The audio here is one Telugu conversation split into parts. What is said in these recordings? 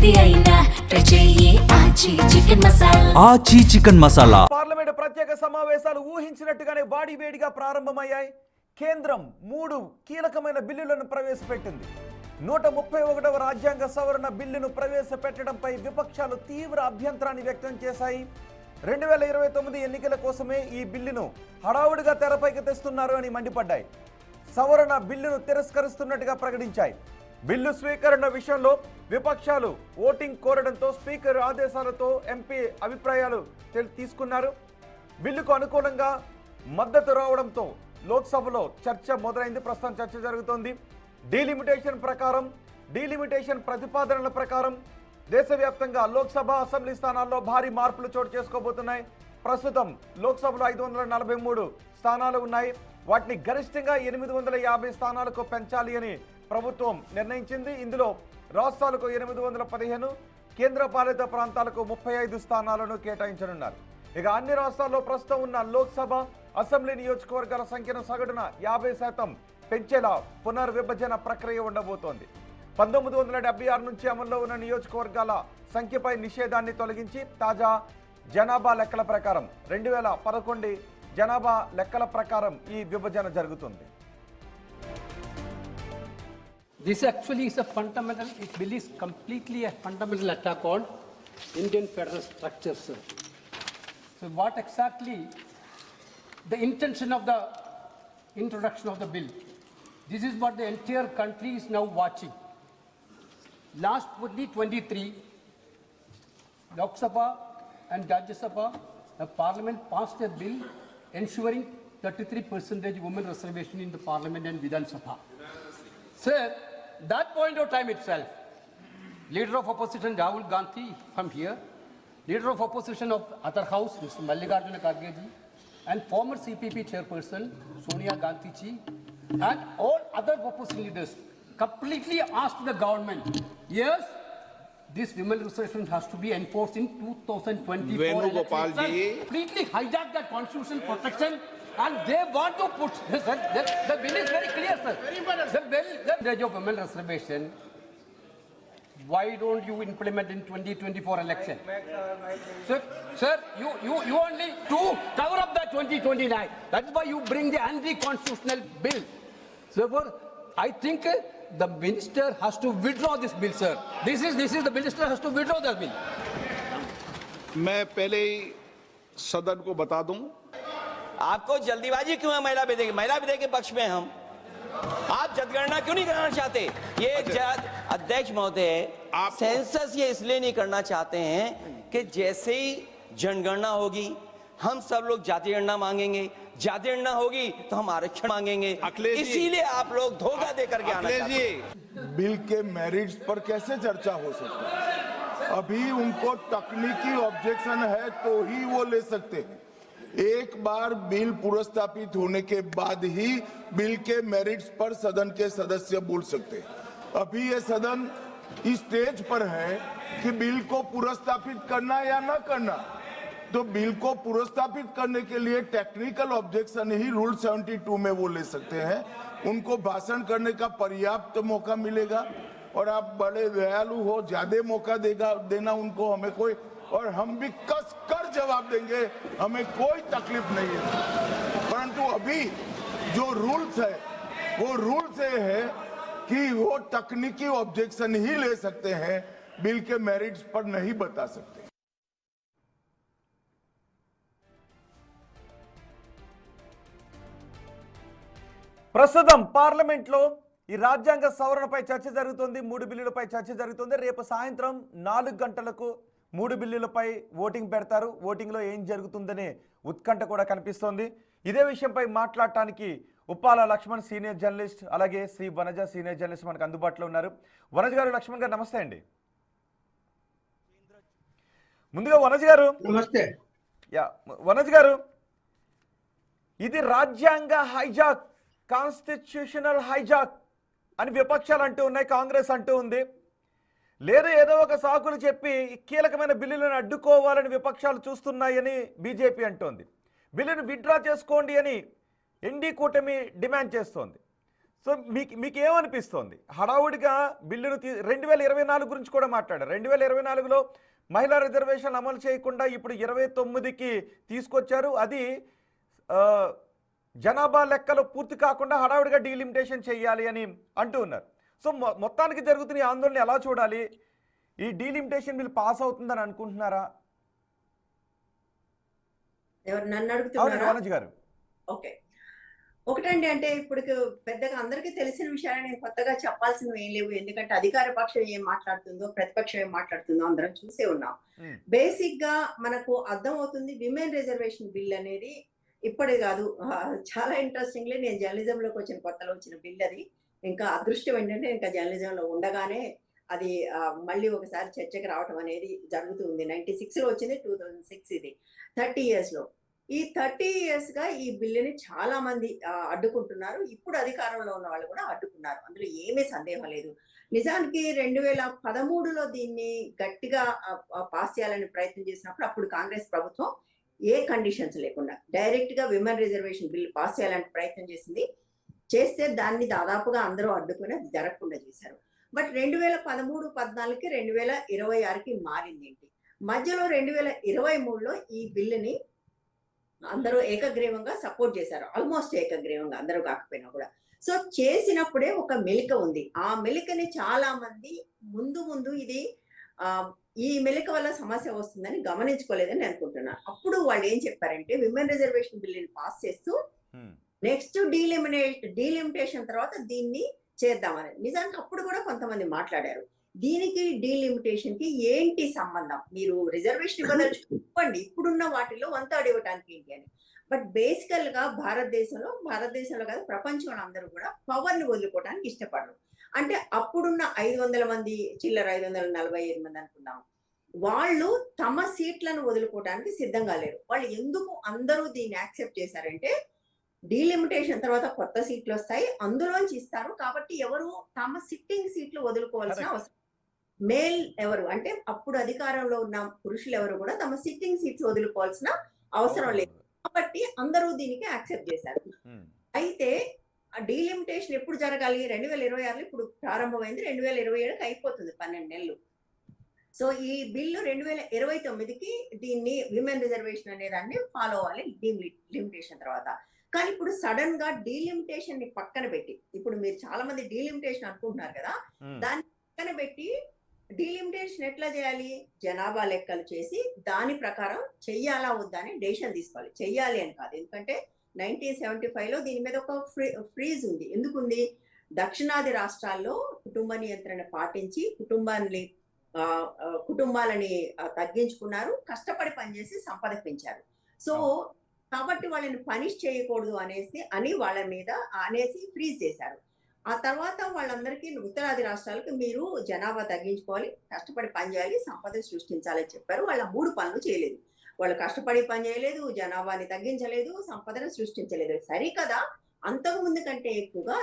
ఏది అయినా ట్రై చెయ్యి ఆచి చికెన్ మసాలా. ఆచి చికెన్ మసాలా. పార్లమెంట్ ప్రత్యేక సమావేశాలు ఊహించినట్టుగానే వాడివేడిగా ప్రారంభమయ్యాయి. కేంద్రం 3 కీలకమైన బిల్లులను ప్రవేశపెట్టింది. 131వ రాజ్యాంగ సవరణ బిల్లును ప్రవేశపెట్టడంపై విపక్షాలు తీవ్ర అభ్యంతరాన్ని వ్యక్తం చేశాయి. 2029 ఎన్నికల కోసమే ఈ బిల్లును హడావుడిగా తెరపైకి తెస్తున్నారు అని మండిపడ్డాయి. సవరణ బిల్లును తిరస్కరిస్తున్నట్టుగా ప్రకటించాయి. బిల్లు స్వీకరణ విషయంలో విపక్షాలు ఓటింగ్ కోరడంతో స్పీకర్ ఆదేశాలతో ఎంపీ అభిప్రాయాలు తీసుకున్నారు. బిల్లుకు అనుకూలంగా మద్దతు రావడంతో లోక్సభలో చర్చ మొదలైంది. ప్రస్తుతం చర్చ జరుగుతోంది. డీలిమిటేషన్ ప్రతిపాదనల ప్రకారం దేశవ్యాప్తంగా లోక్సభ అసెంబ్లీ స్థానాల్లో భారీ మార్పులు చోటు చేసుకోబోతున్నాయి. ప్రస్తుతం లోక్సభలో 543 స్థానాలు ఉన్నాయి. వాటిని గరిష్టంగా 850 స్థానాలకు పెంచాలి అని ప్రభుత్వం నిర్ణయించింది. ఇందులో రాష్ట్రాలకు 815, కేంద్రపాలిత ప్రాంతాలకు 35 స్థానాలను కేటాయించనున్నారు. ఇక అన్ని రాష్ట్రాల్లో ప్రస్తుతం ఉన్న లోక్సభ అసెంబ్లీ నియోజకవర్గాల సంఖ్యను సగటున 50% పెంచేలా పునర్విభజన ప్రక్రియ ఉండబోతోంది. 1976 నుంచి అమల్లో ఉన్న నియోజకవర్గాల సంఖ్యపై నిషేధాన్ని తొలగించి తాజా జనాభా లెక్కల ప్రకారం 2011 జనాభా లెక్కల ప్రకారం ఈ విభజన జరుగుతుంది. This actually is a fundamental, it bill is completely a fundamental attack on Indian federal structure, sir. So what exactly the intention of the introduction of the bill? This is what the entire country is now watching. Last 2023, Lok Sabha and Rajya Sabha, the Parliament passed a bill ensuring 33% women reservation in the Parliament and Vidhan Sabha. Sir, that point of time itself, Leader of Opposition Rahul Gandhi from here, Leader of Opposition of other house, Mr. Mallikarjuna Kharge ji, and former CPP chairperson Sonia Gandhi ji, and all other opposition leaders completely asked the government, yes, this women reservation has to be enforced in 2024. Venugopal ji completely hijacked that constitutional protection, and they want to put the bill is very clear, sir. The bill, the of women reservation, why don't you implement in 2024 election? Sir, you only to cover up that 2029. That's why you bring the anti-constitutional bill. Therefore, I think the minister has to withdraw this bill, sir. This is the minister has to withdraw the bill. मैं पहले ही सदन को बता दूं, आपको जल्दीबाजी क्यों है? महिला विधेयक के पक्ष में हम, आप जनगणना क्यों नहीं कराना चाहते? ये अध्यक्ष महोदय, सेंसस ये इसलिए नहीं करना चाहते हैं कि जैसे ही जनगणना होगी हम सब लोग जाति गणना मांगेंगे, जाति गणना होगी तो हम आरक्षण मांगेंगे, इसीलिए आप लोग धोखा दे करके आना चाहते हैं। बिल के मेरिट्स पर कैसे चर्चा हो सकती है? अभी उनको तकनीकी ऑब्जेक्शन है तो ही वो ले सकते हैं। एक बार बिल पुरस्तापित होने के बाद ही बिल के मेरिट्स पर सदन के सदस्य बोल सकते हैं। अभी ये सदन इस स्टेज पर है कि बिल को पुरस्तापित करना या न करना। तो बिल को पुरस्तापित करने के लिए टेक्निकल ऑब्जेक्शन ही रूल 72 में वो ले सकते हैं। उनको भाषण करने का पर्याप्त मौका मिलेगा और आप बड़े दयालु हो, ज्यादा मौका देना उनको, हमें कोई, और हम भी कस कर जवाब देंगे, हमें कोई तकलीफ नहीं है। परंतु अभी जो रूल्स है वो रूल्स है कि वो तकनीकी ऑब्जेक्शन ही ले सकते हैं, बिल के मेरिट्स पर नहीं बता सकते। ప్రస్తుతం పార్లమెంట్లో ఈ రాజ్యాంగ సవరణపై చర్చ జరుగుతుంది. 3 బిల్లులపై చర్చ జరుగుతుంది. రేపు సాయంత్రం 4 గంటలకు 3 బిల్లులపై ఓటింగ్ పెడతారు. ఓటింగ్లో ఏం జరుగుతుందనే ఉత్కంఠ కూడా కనిపిస్తోంది. ఇదే విషయంపై మాట్లాడటానికి ఉప్పాల లక్ష్మణ్ సీనియర్ జర్నలిస్ట్, అలాగే శ్రీ వనజ సీనియర్ జర్నలిస్ట్ మనకు అందుబాటులో ఉన్నారు. వనజ గారు, లక్ష్మణ్ గారు, నమస్తే అండి. ముందుగా వనజ గారు నమస్తే. వనజ గారు, ఇది రాజ్యాంగ హైజాక్, కాన్స్టిట్యూషనల్ హైజాక్ అని విపక్షాలు అంటూ ఉన్నాయి, కాంగ్రెస్ అంటూ ఉంది. లేదు ఏదో ఒక సాకులు చెప్పి కీలకమైన బిల్లులను అడ్డుకోవాలని విపక్షాలు చూస్తున్నాయని బీజేపీ అంటోంది. బిల్లును విత్డ్రా చేసుకోండి అని ఎన్డీ కూటమి డిమాండ్ చేస్తోంది. సో మీకు ఏమనిపిస్తోంది? హడావుడిగా బిల్లును 2024 గురించి కూడా మాట్లాడారు. 2024లో మహిళా రిజర్వేషన్ అమలు చేయకుండా ఇప్పుడు 29కి తీసుకొచ్చారు. అది జనాభా లెక్కలు పూర్తి కాకుండా హడావుడిగా డీలిమిటేషన్ చేయాలి అని అంటూ ఉన్నారు. సో మొత్తానికి జరుగుతున్న ఈ ఆందోళన ఎలా చూడాలి? ఈ డీలిమిటేషన్ బిల్ పాస్ అవుతుందని అనుకుంటున్నారా? ఎవరు నన్ను అడుగుతున్నారా? మనోజ్ గారు. ఓకే, ఒకటండి, అంటే ఇప్పుడు పెద్దగా అందరికీ తెలిసిన విషయాలు నేను కొత్తగా చెప్పాల్సినవి ఏం లేవు. ఎందుకంటే అధికార పక్షం ఏం మాట్లాడుతుందో ప్రతిపక్షం ఏం మాట్లాడుతుందో అందరం చూసే ఉన్నాం. బేసిక్ గా మనకు అర్థం అవుతుంది, విమెన్ రిజర్వేషన్ బిల్ అనేది ఇప్పుడే కాదు, చాలా ఇంట్రెస్టింగ్లీ నేను జర్నలిజంలోకి వచ్చిన కొత్తలో వచ్చిన బిల్ అది. ఇంకా అదృష్టం ఏంటంటే ఇంకా జర్నలిజంలో ఉండగానే అది మళ్ళీ ఒకసారి చర్చకు రావటం అనేది జరుగుతుంది. 96లో వచ్చింది, 2006 ఇది 30 years లో. ఈ 30 years గా ఈ బిల్లుని చాలా మంది అడ్డుకుంటున్నారు. ఇప్పుడు అధికారంలో ఉన్న వాళ్ళు కూడా అడ్డుకున్నారు, అందులో ఏమీ సందేహం లేదు. నిజానికి 2013లో దీన్ని గట్టిగా పాస్ చేయాలని ప్రయత్నం చేసినప్పుడు అప్పుడు కాంగ్రెస్ ప్రభుత్వం ఏ కండిషన్స్ లేకుండా డైరెక్ట్ గా విమెన్ రిజర్వేషన్ బిల్ పాస్ చేయాలని ప్రయత్నం చేస్తే దాన్ని దాదాపుగా అందరూ అడ్డుకుని అది జరగకుండా చేశారు. బట్ 2013-14కి 2026కి మారింది ఏంటి? మధ్యలో 2023లో ఈ బిల్లుని అందరూ ఏకగ్రీవంగా సపోర్ట్ చేశారు, ఆల్మోస్ట్ ఏకగ్రీవంగా, అందరూ కాకపోయినా కూడా. సో చేసినప్పుడే ఒక మెలిక ఉంది. ఆ మెలికని చాలా మంది ముందు ఇది ఈ మెలిక వల్ల సమస్య వస్తుందని గమనించుకోలేదని అనుకుంటున్నాను. అప్పుడు వాళ్ళు ఏం చెప్పారంటే విమెన్ రిజర్వేషన్ బిల్లుని పాస్ చేస్తూ నెక్స్ట్ డీలిమిటేషన్ తర్వాత దీన్ని చేద్దామని. నిజానికి అప్పుడు కూడా కొంతమంది మాట్లాడారు, దీనికి డీలిమిటేషన్ కి ఏంటి సంబంధం, మీరు రిజర్వేషన్ ఇవ్వండి, ఇప్పుడున్న వాటిలో 1/3 ఇవ్వడానికి ఏంటి అని. బట్ బేసికల్ గా భారతదేశంలో కాదు, ప్రపంచంలో అందరూ కూడా పవర్ ని వదులుకోవడానికి ఇష్టపడరు. అంటే అప్పుడున్న 500 మంది చిల్లర 545 మంది అనుకున్నాం, వాళ్ళు తమ సీట్లను వదులుకోవడానికి సిద్ధంగా లేరు. వాళ్ళు ఎందుకు అందరూ దీన్ని యాక్సెప్ట్ చేశారంటే డీలిమిటేషన్ తర్వాత కొత్త సీట్లు వస్తాయి, అందులోంచి ఇస్తారు, కాబట్టి ఎవరు తమ సిట్టింగ్ సీట్లు వదులుకోవాల్సిన అవసరం, మేల్ ఎవరు అంటే అప్పుడు అధికారంలో ఉన్న పురుషులు ఎవరు కూడా తమ సిట్టింగ్ సీట్స్ వదులుకోవాల్సిన అవసరం లేదు, కాబట్టి అందరూ దీనికి యాక్సెప్ట్ చేశారు. అయితే డీలిమిటేషన్ ఎప్పుడు జరగాలి? 2026లో ఇప్పుడు ప్రారంభమైంది, 2027కి అయిపోతుంది, 12 నెలలు. సో ఈ బిల్లు 2029కి దీన్ని విమెన్ రిజర్వేషన్ అనే దాన్ని ఫాలో అవ్వాలి డీలిమిటేషన్ తర్వాత. కానీ ఇప్పుడు సడన్ గా డీలిమిటేషన్ ని పక్కన పెట్టి, ఇప్పుడు మీరు చాలా మంది డీలిమిటేషన్ అనుకుంటున్నారు కదా, దాన్ని పక్కన పెట్టి డీలిమిటేషన్ ఎట్లా చేయాలి? జనాభా లెక్కలు చేసి దాని ప్రకారం చెయ్యాలా వద్దా అని డెసిషన్ తీసుకోవాలి. చెయ్యాలి అని కాదు, ఎందుకంటే 1975లో దీని మీద ఒక ఫ్రీజ్ ఉంది. ఎందుకుంది? దక్షిణాది రాష్ట్రాల్లో కుటుంబ నియంత్రణ పాటించి కుటుంబాలని తగ్గించుకున్నారు, కష్టపడి పనిచేసి సంపద పెంచారు. సో కాబట్టి వాళ్ళని పనిష్ చేయకూడదు అని వాళ్ళ మీద ఫ్రీజ్ చేశారు. ఆ తర్వాత వాళ్ళందరికీ ఉత్తరాది రాష్ట్రాలకు మీరు జనాభా తగ్గించుకోవాలి, కష్టపడి పనిచేయాలి, సంపద సృష్టించాలని చెప్పారు. వాళ్ళ 3 పనులు చేయలేదు. వాళ్ళు కష్టపడి పని చేయలేదు, జనాభాని తగ్గించలేదు, సంపదను సృష్టించలేదు. సరే కదా, అంతకు ముందు కంటే ఎక్కువగా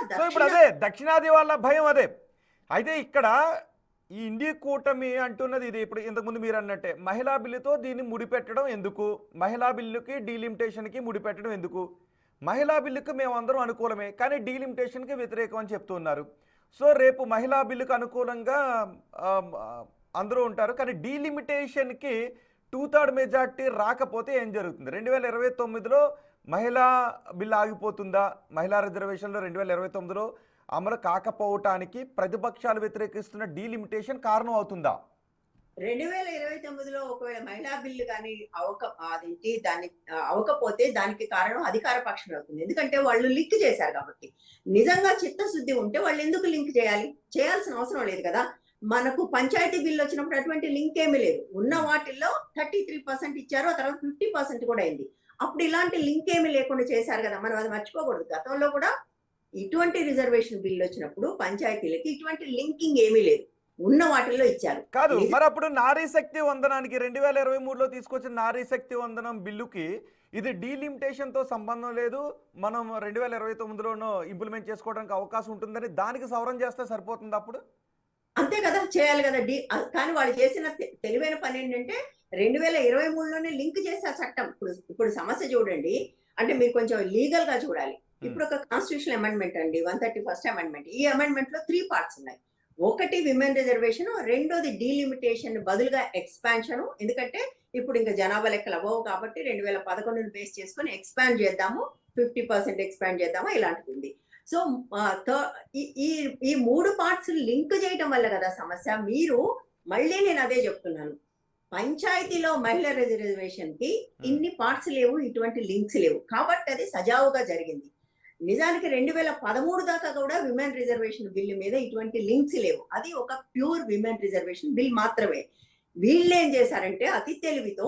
దక్షిణాది వాళ్ళ భయం అదే. అయితే ఇక్కడ ఈ ఇండియా కూటమి అంటున్నది ఇది. ఇప్పుడు ఇంతకుముందు మీరు అన్నట్టే మహిళా బిల్లుతో దీన్ని ముడిపెట్టడం ఎందుకు, మహిళా బిల్లుకి డీలిమిటేషన్కి ముడిపెట్టడం ఎందుకు? మహిళా బిల్లుకి మేము అందరం అనుకూలమే, కానీ డీలిమిటేషన్కి వ్యతిరేకం అని చెప్తున్నారు. సో రేపు మహిళా బిల్లుకు అనుకూలంగా అందరూ ఉంటారు, కానీ డీలిమిటేషన్కి 2/3 మెజార్టీ రాకపోతే ఏం జరుగుతుంది? 2029లో మహిళా బిల్లు ఆగిపోతుందా? మహిళా రిజర్వేషన్లో 2029లో అమలు కాకపోవటానికి ప్రతిపక్షాలు వ్యతిరేకిస్తున్న డీలిమిటేషన్ కారణం అవుతుందా? 2029లో ఒకవేళ మహిళా బిల్లు కానీ దాన్ని అవ్వకపోతే దానికి కారణం అధికార పక్షం అవుతుంది. ఎందుకంటే వాళ్ళు లింక్ చేశారు కాబట్టి. నిజంగా చిత్తశుద్ధి ఉంటే వాళ్ళు ఎందుకు లింక్ చేయాలి? చేయాల్సిన అవసరం లేదు కదా. మనకు పంచాయతీ బిల్లు వచ్చినప్పుడు అటువంటి లింక్ ఏమీ లేదు. ఉన్న వాటిల్లో 33% ఇచ్చారు, ఆ తర్వాత 50% కూడా అయింది. అప్పుడు ఇలాంటి లింక్ ఏమీ లేకుండా చేశారు కదా, మనం అది మర్చిపోకూడదు. గతంలో కూడా ఇటువంటి రిజర్వేషన్ బిల్లు వచ్చినప్పుడు పంచాయతీలకి ఇటువంటి లింకింగ్ ఏమీ లేదు, ఉన్న వాటిల్లో ఇచ్చారు. కాదు మరి అప్పుడు నారీ శక్తి వందనానికి 2023లో తీసుకొచ్చిన నారీ శక్తి వందనం బిల్లుకి ఇది డీలిమిటేషన్ తో సంబంధం లేదు, మనం 2029లోనో ఇంప్లిమెంట్ చేసుకోవడానికి అవకాశం ఉంటుందని దానికి సవరణ చేస్తే సరిపోతుంది. అప్పుడు అంతే కదా, చేయాలి కదా. కానీ వాళ్ళు చేసిన తెలివైన పని ఏంటంటే 2023లోనే లింక్ చేసే చట్టం. ఇప్పుడు సమస్య చూడండి, అంటే మీరు కొంచెం లీగల్ గా చూడాలి. ఇప్పుడు ఒక కాన్స్టిట్యూషన్ అమెండ్మెంట్ అండి, 131st అమెండ్మెంట్. ఈ అమెండ్మెంట్ లో 3 పార్ట్స్ ఉన్నాయి. ఒకటి విమెన్ రిజర్వేషన్, రెండోది డీలిమిటేషన్ బదులుగా ఎక్స్పాన్షన్. ఎందుకంటే ఇప్పుడు ఇంకా జనాభా లెక్కలు అవ్వవు కాబట్టి 2011 బేస్ చేసుకొని ఎక్స్పాండ్ చేద్దాము, 50% ఎక్స్పాండ్ చేద్దామా, ఇలాంటిది ఉంది. సో ఈ 3 పార్ట్స్ లింక్ చేయడం వల్ల కదా సమస్య. మీరు మళ్ళీ నేను అదే చెప్తున్నాను, పంచాయతీలో మహిళా రిజర్వేషన్ కి ఇన్ని పార్ట్స్ లేవు, ఇటువంటి లింక్స్ లేవు, కాబట్టి అది సజావుగా జరిగింది. నిజానికి 2013 దాకా కూడా విమెన్ రిజర్వేషన్ బిల్ మీద ఇటువంటి లింక్స్ లేవు. అది ఒక ప్యూర్ విమెన్ రిజర్వేషన్ బిల్ మాత్రమే. వీళ్ళు ఏం చేశారంటే అతి తెలివితో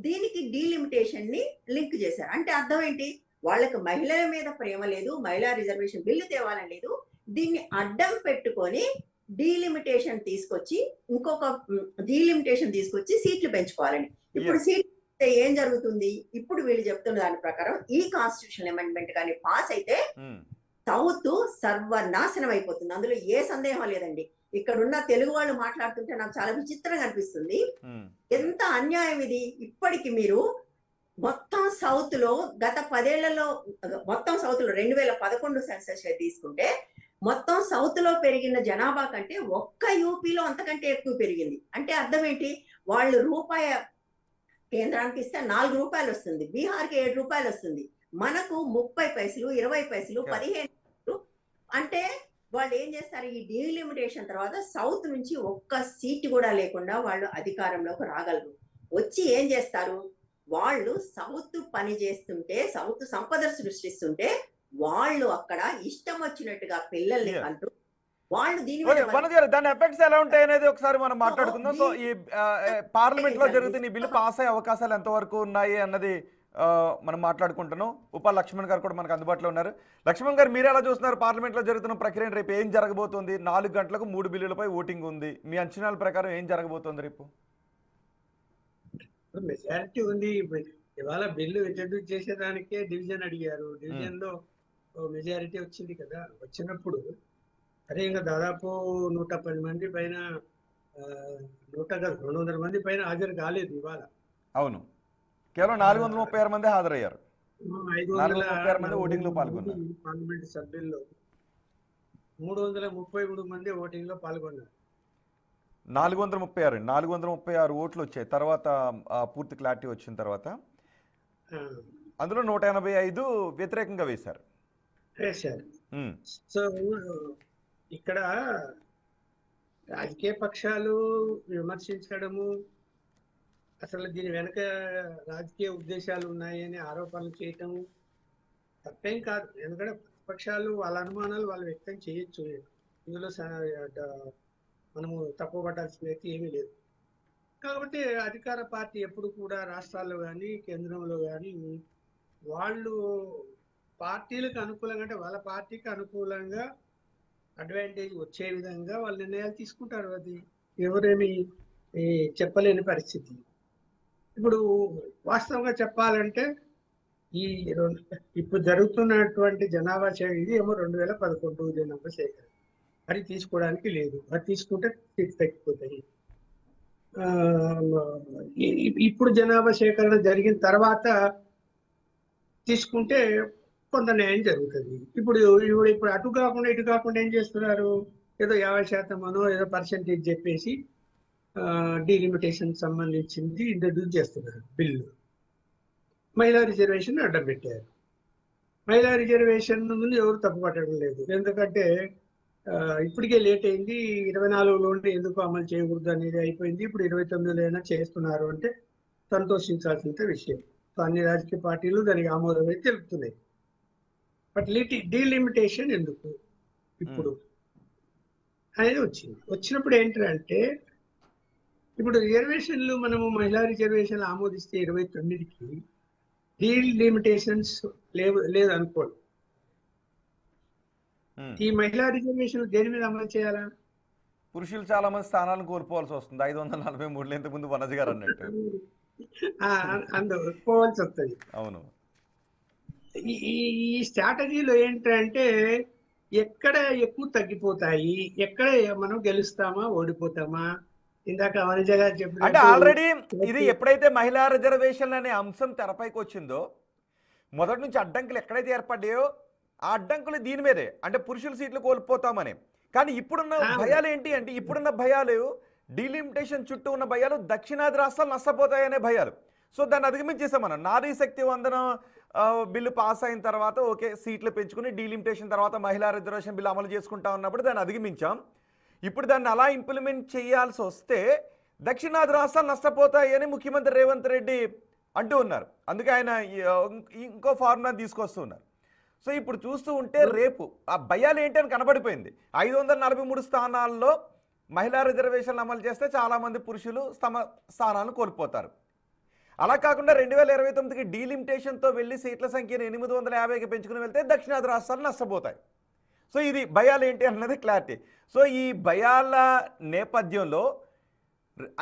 దీనికి డీలిమిటేషన్ ని లింక్ చేశారు. అంటే అర్థం ఏంటి, వాళ్ళకి మహిళల మీద ప్రేమ లేదు, మహిళా రిజర్వేషన్ బిల్లు తేవాలని లేదు, దీన్ని అడ్డం పెట్టుకొని డీలిమిటేషన్ తీసుకొచ్చి సీట్లు పెంచుకోవాలని. ఇప్పుడు సీట్లు ఏం జరుగుతుంది, ఇప్పుడు వీళ్ళు చెప్తున్న దాని ప్రకారం ఈ కాన్స్టిట్యూషన్ అమెండ్మెంట్ కానీ పాస్ అయితే సౌత్ సర్వనాశనం అయిపోతుంది. అందులో ఏ సందేహం లేదండి. ఇక్కడ ఉన్న తెలుగు వాళ్ళు మాట్లాడుతుంటే నాకు చాలా విచిత్రంగా అనిపిస్తుంది. ఎంత అన్యాయం ఇది. ఇప్పటికి మీరు మొత్తం సౌత్ లో గత 10 ఏళ్లలో, మొత్తం సౌత్ లో 2011 సెన్సస్ తీసుకుంటే మొత్తం సౌత్ లో పెరిగిన జనాభా కంటే ఒక్క యూపీలో అంతకంటే ఎక్కువ పెరిగింది. అంటే అర్థం ఏంటి, వాళ్ళు రూపాయి కేంద్రానికి ఇస్తే 4 రూపాయలు వస్తుంది, బీహార్కి 7 రూపాయలు వస్తుంది, మనకు 30 పైసలు, 20 పైసలు, 15 పైసలు. అంటే వాళ్ళు ఏం చేస్తారు, ఈ డీలిమిటేషన్ తర్వాత సౌత్ నుంచి ఒక్క సీట్ కూడా లేకుండా వాళ్ళు అధికారంలోకి రాగలరు. వచ్చి ఏం చేస్తారు, వాళ్ళు సౌత్ పని చేస్తుంటే, సౌత్ సంపద సృష్టిస్తుంటే వాళ్ళు అక్కడ ఇష్టం వచ్చినట్టుగా పిల్లల్ని అంటూ వాళ్ళు దాని ఎఫెక్ట్స్ ఎలా ఉంటాయి అనేది ఒకసారి మనం మాట్లాడుకుందాం. సో ఈ పార్లమెంట్ లో జరుగుతున్న ఈ బిల్లు పాస్ అయ్యే అవకాశాలు ఎంతవరకు ఉన్నాయి అన్నది మనం మాట్లాడుకుంటున్నాం. ఉపా లక్ష్మణ్ గారు కూడా మనకు అందుబాటులో ఉన్నారు. లక్ష్మణ్ గారు, మీరు ఎలా చూస్తున్నారు పార్లమెంట్ లో జరుగుతున్న ప్రక్రియ? రేపు ఏం జరగబోతుంది? 4 గంటలకు 3 బిల్లులపై ఓటింగ్ ఉంది. మీ అంచనాల ప్రకారం ఏం జరగబోతుంది రేపు? మెజారిటీ ఉంది. ఇవాళ బిల్లు ఇంట్రడ్యూస్ చేసేదానికే డివిజన్ అడిగారు. డివిజన్ లో మెజారిటీ వచ్చింది కదా. వచ్చినప్పుడు అదే ఇంకా దాదాపు 110 మంది పైన, 200 మంది పైన హాజరు కాలేదు ఇవాళ. అవును, కేవలం 436 మంది హాజరయ్యారు. 436 మంది ఓటింగ్ లో పాల్గొన్నారు. పార్లమెంట్ సభ్యుల్లో 333 మంది ఓటింగ్ లో పాల్గొన్నారు. 436 ఓట్లు వచ్చాయి తర్వాత పూర్తి క్లారిటీ వచ్చిన తర్వాత. అందులో 185 వ్యతిరేకంగా వేశారు. సో ఇక్కడ రాజకీయ పక్షాలు విమర్శించడము, అసలు దీని వెనక రాజకీయ ఉద్దేశాలు ఉన్నాయని ఆరోపణలు చేయటము తప్పేం కాదు. ఎందుకంటే ప్రతిపక్షాలు వాళ్ళ అనుమానాలు వాళ్ళు వ్యక్తం చేయొచ్చు. ఇందులో మనము తప్పుపట్టాల్సినది ఏమీ లేదు. కాకపోతే అధికార పార్టీ ఎప్పుడు కూడా రాష్ట్రాల్లో కానీ కేంద్రంలో కానీ వాళ్ళు పార్టీలకు అనుకూలంగా, అంటే వాళ్ళ పార్టీకి అనుకూలంగా అడ్వాంటేజ్ వచ్చే విధంగా వాళ్ళు నిర్ణయాలు తీసుకుంటారు. అది ఎవరేమి చెప్పలేని పరిస్థితి. ఇప్పుడు వాస్తవంగా చెప్పాలంటే ఇప్పుడు జరుగుతున్నటువంటి జనాభా సేకరణ ఇది ఏమో 2011 జనాభా సేకరణ. అది తీసుకోవడానికి లేదు. అది తీసుకుంటే సీట్లు తగ్గిపోతాయి. ఇప్పుడు జనాభా సేకరణ జరిగిన తర్వాత తీసుకుంటే కొంత న్యాయం జరుగుతుంది. ఇప్పుడు అటు కాకుండా ఇటు కాకుండా ఏం చేస్తున్నారు, ఏదో 50% అనో ఏదో పర్సెంటేజ్ చెప్పేసి డీలిమిటేషన్ సంబంధించింది ఇంట్రడ్యూస్ చేస్తున్నారు బిల్లు. మహిళా రిజర్వేషన్ అడ్డం పెట్టారు. మహిళా రిజర్వేషన్ ముందు ఎవరు తప్పు పట్టడం లేదు. ఎందుకంటే ఇప్పటికే లేట్ అయింది. 24లోనే ఎందుకు అమలు చేయకూడదు అనేది అయిపోయింది. ఇప్పుడు 29లో అయినా చేస్తున్నారు అంటే సంతోషించాల్సిన విషయం. అన్ని రాజకీయ పార్టీలు దానికి ఆమోదం అయితే తెలుపుతున్నాయి. బట్ డీలిమిటేషన్ ఎందుకు ఇప్పుడు అనేది వచ్చినప్పుడు ఏంటంటే, ఇప్పుడు రిజర్వేషన్లు మనము మహిళా రిజర్వేషన్లు ఆమోదిస్తే 29కి డీలిమిటేషన్స్ లేదు అనుకోండి. ఈ మహిళా రిజర్వేషన్ దేని మీద అమలు చేయాలా? పురుషులు చాలా మంది స్థానాలను కోల్పోవాల్సి వస్తుంది. 543 ఇంతకుముందు వనజ గారు అన్నట్టు పోవాల్సి వస్తుంది. అవును. ఈ స్ట్రాటజీలో ఏంటంటే ఎక్కడ ఎక్కువ తగ్గిపోతాయి, ఎక్కడ మనం గెలుస్తామా ఓడిపోతామా. ఇందాక వనజ గారు చెప్పిన అంటే ఆల్రెడీ ఇది ఎప్పుడైతే మహిళా రిజర్వేషన్ అనే అంశం తెరపైకి వచ్చిందో, మొదటి నుంచి అడ్డంకులు ఎక్కడైతే ఏర్పడ్డాయో ఆ అడ్డంకులు దీని మీదే, అంటే పురుషుల సీట్లు కోల్పోతామని. కానీ ఇప్పుడున్న భయాలు ఏంటి అంటే, ఇప్పుడున్న భయాలు డీలిమిటేషన్ చుట్టూ ఉన్న భయాలు దక్షిణాది రాష్ట్రాలు నష్టపోతాయనే భయాలు. సో దాన్ని అధిగమించేసాం మనం. నారీ శక్తి వందనం బిల్లు పాస్ అయిన తర్వాత ఓకే, సీట్లు పెంచుకుని డీలిమిటేషన్ తర్వాత మహిళా రిజర్వేషన్ బిల్లు అమలు చేసుకుంటా ఉన్నప్పుడు దాన్ని అధిగమించాం. ఇప్పుడు దాన్ని అలా ఇంప్లిమెంట్ చేయాల్సి వస్తే దక్షిణాది రాష్ట్రాలు నష్టపోతాయని ముఖ్యమంత్రి రేవంత్ రెడ్డి అంటూ ఉన్నారు. అందుకే ఆయన ఇంకో ఫార్ములా తీసుకొస్తున్నారు. సో ఇప్పుడు చూస్తూ ఉంటే రేపు ఆ భయాలు ఏంటని కనబడిపోయింది. 543 స్థానాల్లో మహిళా రిజర్వేషన్లు అమలు చేస్తే చాలామంది పురుషులు తమ స్థానాలను కోల్పోతారు. అలా కాకుండా 2029కి డీలిమిటేషన్తో వెళ్ళి సీట్ల సంఖ్యను 850కి పెంచుకుని వెళ్తే దక్షిణాది రాష్ట్రాలు నష్టపోతాయి. సో ఇది భయాలు ఏంటి అన్నది క్లారిటీ. సో ఈ భయాల నేపథ్యంలో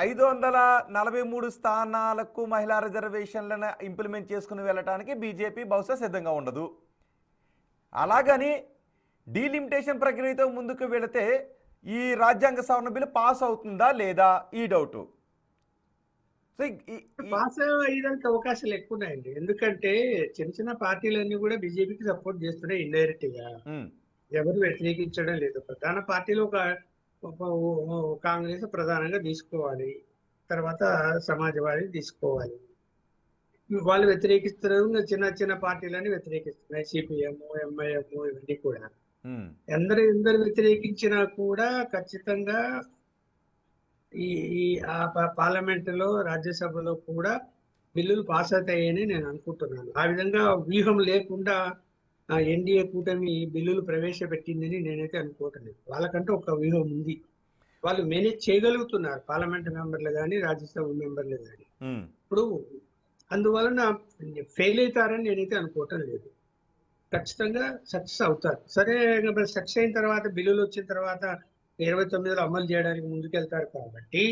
543 స్థానాలకు మహిళా రిజర్వేషన్లను ఇంప్లిమెంట్ చేసుకుని వెళ్ళడానికి బీజేపీ బహుశా సిద్ధంగా ఉండదు. అలాగని డీలిమిటేషన్ ప్రక్రియతో ముందుకు వెళితే ఈ రాజ్యాంగ సవరణ బిల్లు పాస్ అవుతుందా లేదా ఈ డౌట్. సో పాస్ అయ్యడానికి అవకాశాలు ఎక్కువ ఉన్నాయండి. ఎందుకంటే చిన్న చిన్న పార్టీలన్నీ కూడా బీజేపీకి సపోర్ట్ చేస్తున్నాయి ఇండైరెక్ట్ గా. ఎవరు వ్యతిరేకించడం లేదు. ప్రధాన పార్టీలు కాంగ్రెస్ ప్రధానంగా తీసుకోవాలి, తర్వాత సమాజ్వాదీ తీసుకోవాలి. వాళ్ళు వ్యతిరేకిస్తున్నారు. చిన్న చిన్న పార్టీలని వ్యతిరేకిస్తున్నాయి, సిపిఎం, ఎంఐఎం, ఇవన్నీ కూడా. ఎందరు వ్యతిరేకించినా కూడా ఖచ్చితంగా ఈ పార్లమెంట్ లో రాజ్యసభలో కూడా బిల్లులు పాస్ అవుతాయని నేను అనుకుంటున్నాను. ఆ విధంగా వ్యూహం లేకుండా ఎన్డీఏ కూటమి బిల్లులు ప్రవేశపెట్టిందని నేనైతే అనుకోవట్లేదు. వాళ్ళకంటే ఒక వ్యూహం ఉంది, వాళ్ళు మేనేజ్ చేయగలుగుతున్నారు, పార్లమెంట్ మెంబర్లు కానీ రాజ్యసభ మెంబర్లు కానీ. ఇప్పుడు అందువలన ఫెయిల్ అవుతారని నేనైతే అనుకోవటం లేదు. ఖచ్చితంగా సక్సెస్ అవుతారు. సరే, సక్సెస్ అయిన తర్వాత బిల్లులు వచ్చిన తర్వాత 29లో అమలు చేయడానికి ముందుకెళ్తారు కాబట్టి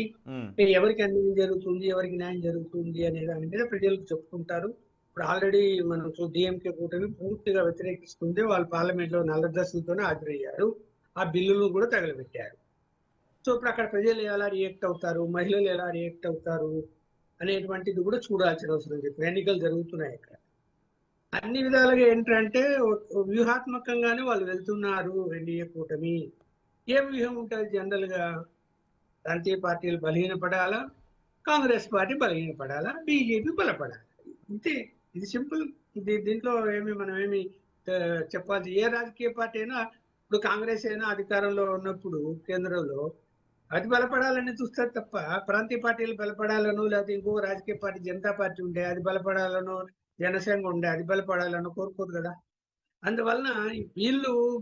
ఎవరికి అన్యాయం జరుగుతుంది, ఎవరికి న్యాయం జరుగుతుంది అనే దాని మీద ప్రజలకు చెప్పుకుంటారు. ఇప్పుడు ఆల్రెడీ మనం డిఎంకే కూటమి పూర్తిగా వ్యతిరేకిస్తుంది. వాళ్ళు పార్లమెంట్ లో నల్ల డ్రెస్సులతోనే హాజరయ్యారు, ఆ బిల్లులను కూడా తగలబెట్టారు. సో ఇప్పుడు అక్కడ ప్రజలు ఎలా రియాక్ట్ అవుతారు, మహిళలు ఎలా రియాక్ట్ అవుతారు అనేటువంటిది కూడా చూడాల్సిన అవసరం ఉంది. ఎన్నికలు జరుగుతున్నాయి అక్కడ. అన్ని విధాలుగా ఏంటంటే వ్యూహాత్మకంగానే వాళ్ళు వెళ్తున్నారు ఎన్డీఏ కూటమి. ఏం వ్యూహం ఉంటుంది జనరల్ గా? ప్రాంతీయ పార్టీలు బలహీనపడాలా, కాంగ్రెస్ పార్టీ బలహీనపడాలా, బీజేపీ బలపడాలి, ఇంతే. ఇది సింపుల్. దీంట్లో మనం ఏమి చెప్పాలి. ఏ రాజకీయ పార్టీ అయినా, ఇప్పుడు కాంగ్రెస్ అయినా అధికారంలో ఉన్నప్పుడు కేంద్రంలో అది బలపడాలని చూస్తారు తప్ప ప్రాంతీయ పార్టీలు బలపడాలను, లేకపోతే ఇంకో రాజకీయ పార్టీ జనతా పార్టీ ఉండే అది బలపడాలను, జనసేన ఉండే అది బలపడాలను కోరుకోరు కదా. అందువలన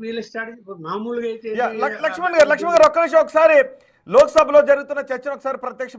వీళ్ళ స్ట్రాటజీ మామూలుగా అయితే లక్ష్మణ్ గారు ఒక్క నిమిషం, ఒకసారి లోక్సభలో జరుగుతున్న చర్చను ఒకసారి ప్రత్యక్ష